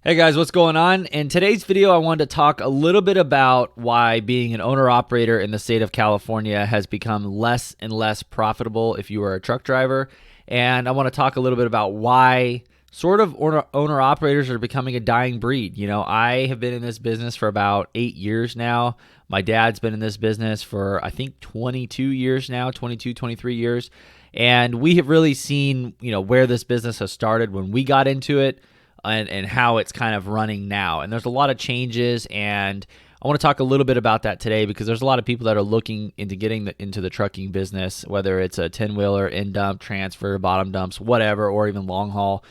Hey guys, what's going on? In today's video, I wanted to talk a little bit about why being an owner-operator in the state of California has become less and less profitable if you are a truck driver. And I want to talk a little bit about why sort of owner-operators are becoming a dying breed. I have been in this business for about 8 years now. My dad's been in this business for, I think, 22 years now, 22, 23 years. And we have really seen, where this business has started when we got into it. And how it's kind of running now. And there's a lot of changes, and I want to talk a little bit about that today because there's a lot of people that are looking into getting into the trucking business, whether it's a 10-wheeler, in-dump, transfer, bottom dumps, whatever, or even long haul,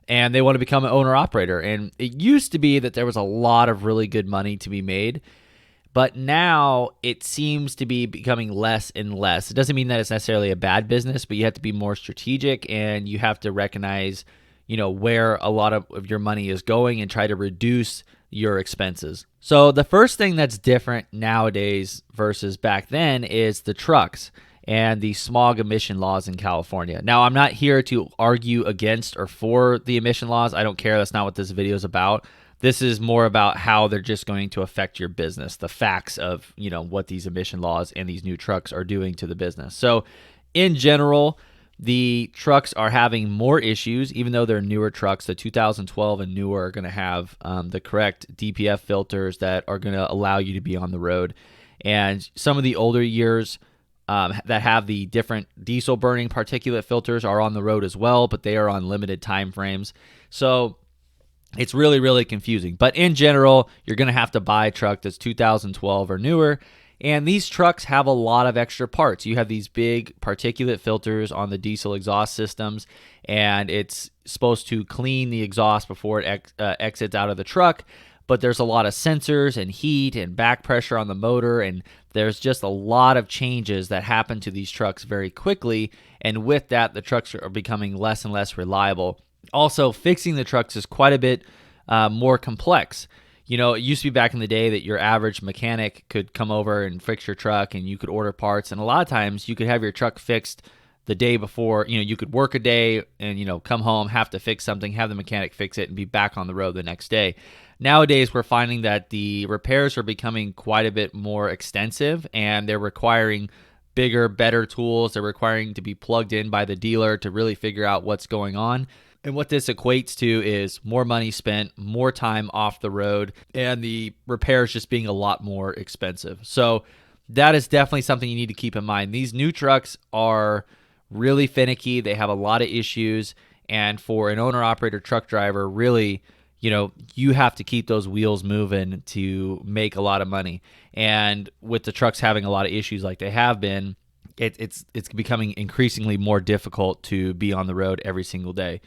and they want to become an owner-operator. And it used to be that there was a lot of really good money to be made, but now it seems to be becoming less and less. It doesn't mean that it's necessarily a bad business, but you have to be more strategic, and you have to recognize where a lot of your money is going and try to reduce your expenses. So the first thing that's different nowadays versus back then is the trucks and the smog emission laws in California. Now, I'm not here to argue against or for the emission laws. I don't care. That's not what this video is about. This is more about how they're just going to affect your business, the facts of, what these emission laws and these new trucks are doing to the business. So in general, the trucks are having more issues, even though they're newer trucks. The 2012 and newer are going to have the correct DPF filters that are going to allow you to be on the road. And some of the older years that have the different diesel burning particulate filters are on the road as well, but they are on limited time frames. So it's really, really confusing. But in general, you're going to have to buy a truck that's 2012 or newer. And these trucks have a lot of extra parts. You have these big particulate filters on the diesel exhaust systems, and it's supposed to clean the exhaust before it exits out of the truck. But there's a lot of sensors and heat and back pressure on the motor, and there's just a lot of changes that happen to these trucks very quickly. And with that, the trucks are becoming less and less reliable. Also, fixing the trucks is quite a bit more complex. It used to be back in the day that your average mechanic could come over and fix your truck and you could order parts. And a lot of times you could have your truck fixed the day before. You could work a day and, come home, have to fix something, have the mechanic fix it, and be back on the road the next day. Nowadays, we're finding that the repairs are becoming quite a bit more extensive, and they're requiring bigger, better tools. They're requiring to be plugged in by the dealer to really figure out what's going on. And what this equates to is more money spent, more time off the road, and the repairs just being a lot more expensive. So that is definitely something you need to keep in mind. These new trucks are really finicky. They have a lot of issues. And for an owner-operator truck driver, really, you have to keep those wheels moving to make a lot of money. And with the trucks having a lot of issues like they have been, it's becoming increasingly more difficult to be on the road every single day.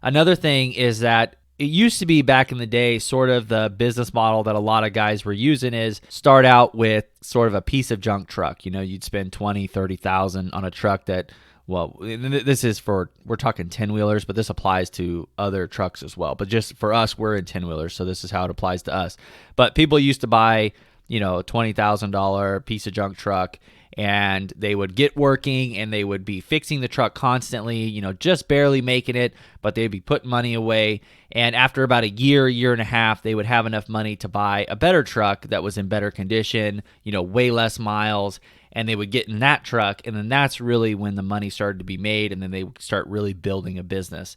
Another thing is that it used to be back in the day, sort of the business model that a lot of guys were using is start out with sort of a piece of junk truck. You'd spend $20,000, $30,000 on a truck that, this is we're talking 10-wheelers, but this applies to other trucks as well. But just for us, we're in 10-wheelers, so this is how it applies to us. But people used to buy, a $20,000 piece of junk truck, and they would get working and they would be fixing the truck constantly, just barely making it, but they'd be putting money away. And after about a year and a half, they would have enough money to buy a better truck that was in better condition, way less miles, and they would get in that truck. And then that's really when the money started to be made, and then they would start really building a business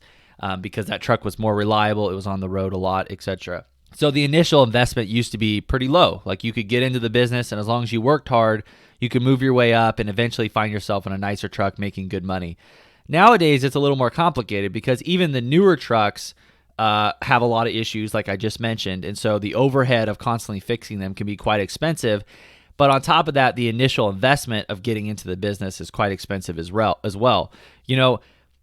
because that truck was more reliable, it was on the road a lot, etc. So the initial investment used to be pretty low. Like you could get into the business, and as long as you worked hard, you could move your way up and eventually find yourself in a nicer truck making good money. Nowadays, it's a little more complicated because even the newer trucks have a lot of issues, like I just mentioned. And so the overhead of constantly fixing them can be quite expensive. But on top of that, the initial investment of getting into the business is quite expensive as well.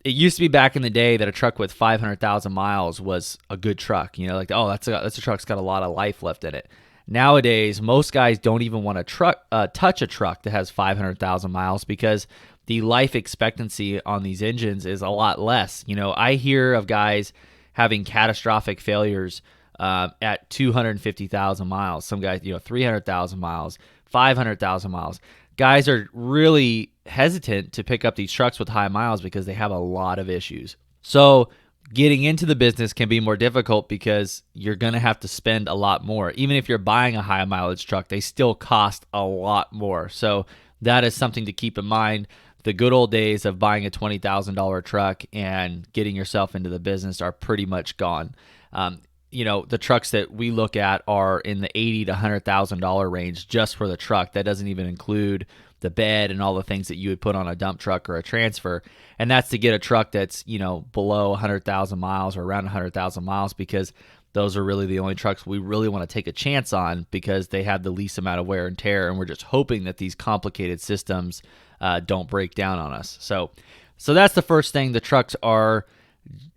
It used to be back in the day that a truck with 500,000 miles was a good truck. That's a truck's got a lot of life left in it. Nowadays, most guys don't even want to touch a truck that has 500,000 miles because the life expectancy on these engines is a lot less. I hear of guys having catastrophic failures at 250,000 miles. Some guys, 300,000 miles, 500,000 miles. Guys are really hesitant to pick up these trucks with high miles because they have a lot of issues. So getting into the business can be more difficult because you're going to have to spend a lot more. Even if you're buying a high mileage truck, they still cost a lot more. So that is something to keep in mind. The good old days of buying a $20,000 truck and getting yourself into the business are pretty much gone. The trucks that we look at are in the $80,000 to $100,000 range just for the truck. That doesn't even include the bed and all the things that you would put on a dump truck or a transfer. And that's to get a truck that's, below 100,000 miles or around 100,000 miles, because those are really the only trucks we really want to take a chance on because they have the least amount of wear and tear. And we're just hoping that these complicated systems don't break down on us. So that's the first thing. The trucks are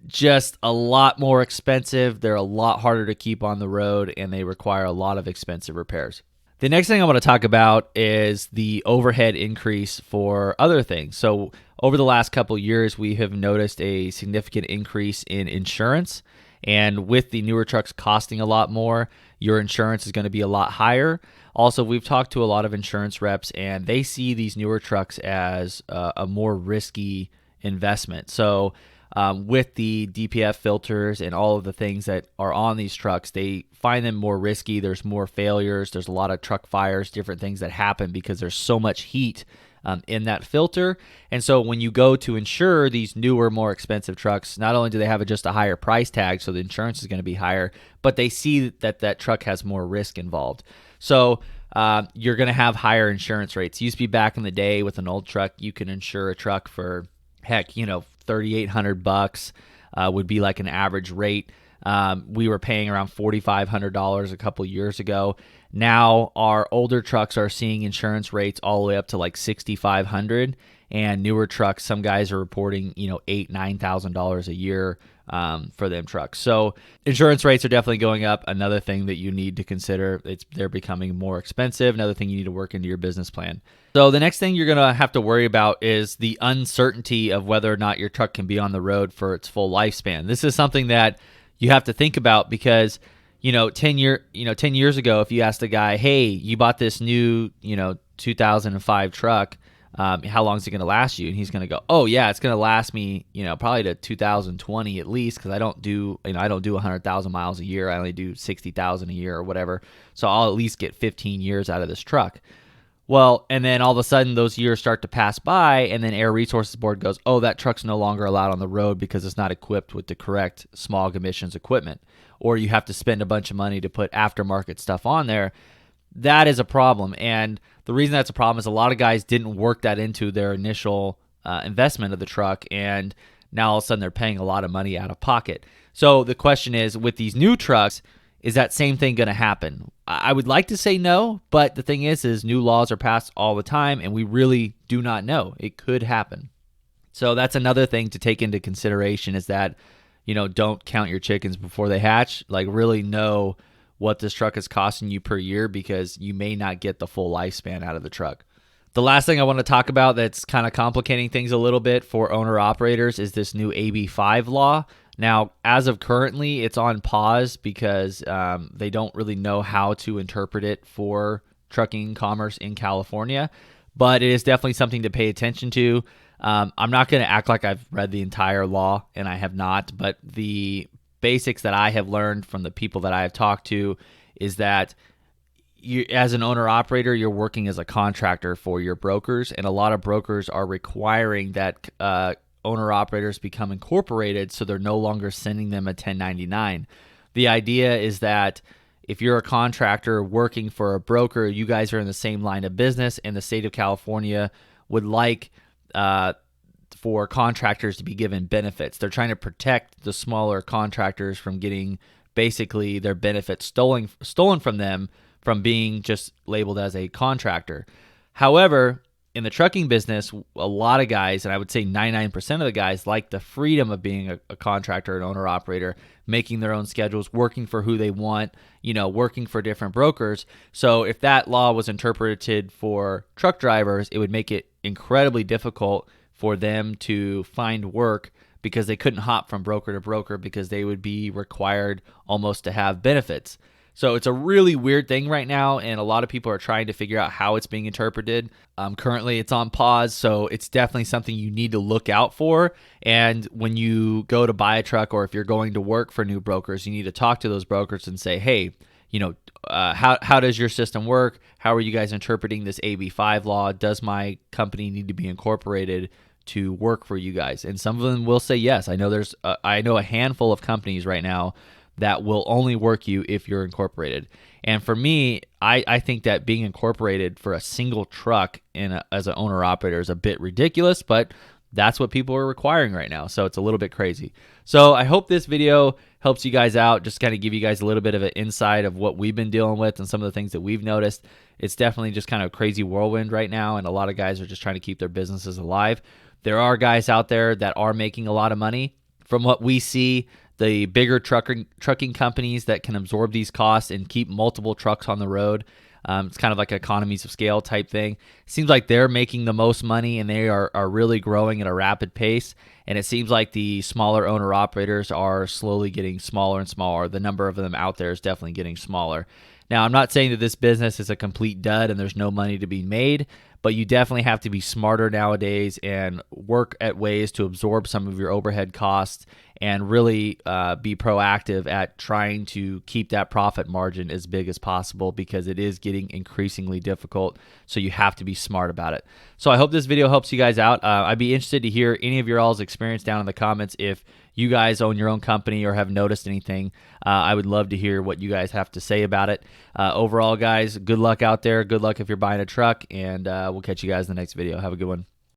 just a lot more expensive. They're a lot harder to keep on the road, and they require a lot of expensive repairs. The next thing I want to talk about is the overhead increase for other things. So over the last couple of years, we have noticed a significant increase in insurance. And with the newer trucks costing a lot more, your insurance is going to be a lot higher. Also, we've talked to a lot of insurance reps, and they see these newer trucks as a more risky investment. So with the DPF filters and all of the things that are on these trucks, they find them more risky. There's more failures. There's a lot of truck fires, different things that happen because there's so much heat in that filter. And so when you go to insure these newer, more expensive trucks, not only do they have just a higher price tag, so the insurance is going to be higher, but they see that that truck has more risk involved. So you're going to have higher insurance rates. It used to be back in the day with an old truck, you can insure a truck for $3,800 would be like an average rate. We were paying around $4,500 a couple years ago. Now our older trucks are seeing insurance rates all the way up to like $6,500, and newer trucks, some guys are reporting $8,000-$9,000 a year for them trucks. So insurance rates are definitely going up. Another thing that you need to consider, they're becoming more expensive. Another thing you need to work into your business plan. So the next thing you're going to have to worry about is the uncertainty of whether or not your truck can be on the road for its full lifespan. This is something that you have to think about because 10 years ago, if you asked a guy, hey, you bought this new 2005 truck, how long is it going to last you? And he's going to go, oh yeah, it's going to last me, probably to 2020 at least, because I don't do 100,000 miles a year. I only do 60,000 a year or whatever. So I'll at least get 15 years out of this truck. Well, and then all of a sudden those years start to pass by, and then Air Resources Board goes, oh, that truck's no longer allowed on the road because it's not equipped with the correct smog emissions equipment, or you have to spend a bunch of money to put aftermarket stuff on there. That is a problem. And the reason that's a problem is a lot of guys didn't work that into their initial investment of the truck, and now all of a sudden they're paying a lot of money out of pocket. So the question is, with these new trucks, is that same thing going to happen? I would like to say no, but the thing is new laws are passed all the time, and we really do not know. It could happen. So that's another thing to take into consideration is that, don't count your chickens before they hatch. Like, really know what this truck is costing you per year, because you may not get the full lifespan out of the truck. The last thing I want to talk about that's kind of complicating things a little bit for owner-operators is this new AB5 law. Now, as of currently, it's on pause because they don't really know how to interpret it for trucking commerce in California, but it is definitely something to pay attention to. I'm not going to act like I've read the entire law, and I have not, but the basics that I have learned from the people that I have talked to is that you, as an owner-operator, you're working as a contractor for your brokers, and a lot of brokers are requiring that owner-operators become incorporated, so they're no longer sending them a 1099. The idea is that if you're a contractor working for a broker, you guys are in the same line of business, and the state of California would like for contractors to be given benefits. They're trying to protect the smaller contractors from getting basically their benefits stolen from them from being just labeled as a contractor. However, in the trucking business, a lot of guys, and I would say 99% of the guys, like the freedom of being a contractor, an owner-operator, making their own schedules, working for who they want, working for different brokers. So if that law was interpreted for truck drivers, it would make it incredibly difficult for them to find work because they couldn't hop from broker to broker because they would be required almost to have benefits. So it's a really weird thing right now, and a lot of people are trying to figure out how it's being interpreted. Currently, it's on pause, so it's definitely something you need to look out for. And when you go to buy a truck, or if you're going to work for new brokers, you need to talk to those brokers and say, hey, how does your system work? How are you guys interpreting this AB5 law? Does my company need to be incorporated to work for you guys? And some of them will say yes. I know I know a handful of companies right now that will only work you if you're incorporated. And for me, I think that being incorporated for a single truck as an owner operator is a bit ridiculous, but that's what people are requiring right now. So it's a little bit crazy. So I hope this video helps you guys out, just kind of give you guys a little bit of an insight of what we've been dealing with and some of the things that we've noticed. It's definitely just kind of a crazy whirlwind right now, and a lot of guys are just trying to keep their businesses alive. There are guys out there that are making a lot of money. From what we see, the bigger trucking companies that can absorb these costs and keep multiple trucks on the road, it's kind of like economies of scale type thing. It seems like they're making the most money, and they are really growing at a rapid pace. And it seems like the smaller owner operators are slowly getting smaller and smaller. The number of them out there is definitely getting smaller. Now, I'm not saying that this business is a complete dud and there's no money to be made, but you definitely have to be smarter nowadays and work at ways to absorb some of your overhead costs and really be proactive at trying to keep that profit margin as big as possible, because it is getting increasingly difficult. So you have to be smart about it. So I hope this video helps you guys out. I'd be interested to hear any of your all's experience down in the comments. If you guys own your own company or have noticed anything, I would love to hear what you guys have to say about it. Overall, guys, good luck out there. Good luck if you're buying a truck, and we'll catch you guys in the next video. Have a good one.